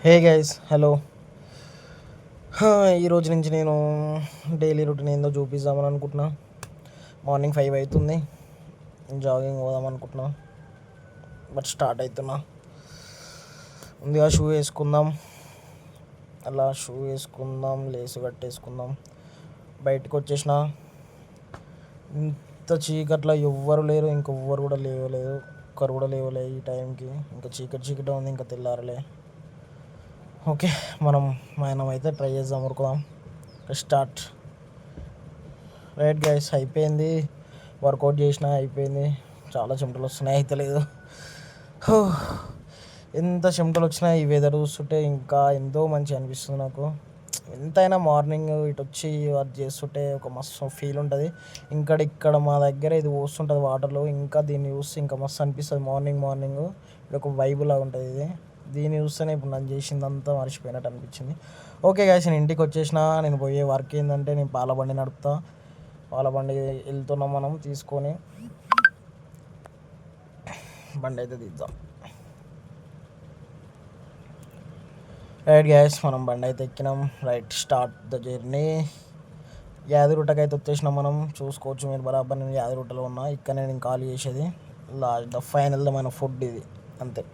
Hey guys hello. ఈరోజు నుంచి నేను డైలీ రొటీన్ ఏందో చూపిద్దామని అనుకుంటున్నా. మార్నింగ్ 5 అవుతుంది, జాగింగ్ పోదాం అనుకుంటున్నా. బట్ స్టార్ట్ అవుతున్నా. ముందుగా షూ వేసుకుందాం, అలా షూ వేసుకుందాం, లేసు కట్టేసుకుందాం. బయటకు వచ్చేసిన. ఇంత చీకట్లో ఎవ్వరు లేరు, ఇంకెవ్వరు కూడా లేవలేదు, ఒక్కరు కూడా లేవలేదు ఈ టైంకి. ఇంకా చీకటి ఉంది, ఇంకా తెల్లారలే. ఓకే, మనమైతే ట్రై చేద్దాం, ఉరుకుదాం. స్టార్ట్. రైట్ గైస్, అయిపోయింది. వర్కౌట్ చేసిన అయిపోయింది. చాలా చెమటలు వస్తున్నాయి, అయితే లేదు. ఎంత చెమటలు వచ్చినా ఈ వెదర్ చూస్తుంటే ఇంకా ఎంతో మంచిగా అనిపిస్తుంది నాకు. ఎంతైనా మార్నింగ్ ఇటు వచ్చి వర్క్ చేస్తుంటే ఒక మస్తు ఫీల్ ఉంటుంది. ఇక్కడ మా దగ్గర ఇది పోస్తుంటుంది వాటర్లో, ఇంకా దీన్ని చూస్తే ఇంకా మస్తు అనిపిస్తుంది. మార్నింగ్ ఇది ఒక వైబ్ లాగా ఉంటుంది. దీన్ని చూస్తేనే ఇప్పుడు నన్ను చేసిందంతా మర్చిపోయినట్టు అనిపించింది. ఓకే గాయస్, నేను ఇంటికి వచ్చేసిన. నేను పోయే వర్క్ ఏంటంటే, నేను పాల బండి నడుపుతా. పాల బండి వెళ్తున్నాం, మనం తీసుకొని బండి అయితే తీద్దాం. రైట్ గ్యాస్, మనం బండి అయితే ఎక్కినాం. Right, start the journey. యాదగిరిగుట్టకి అయితే వచ్చేసినాం మనం. చూసుకోవచ్చు మీరు బరాబర్, నేను యాదగిరిగుట్టలో ఉన్నా. ఇక్కడ నేను ఖాళీ చేసేది ఫైనల్ మన ఫుడ్ ఇది, అంతే.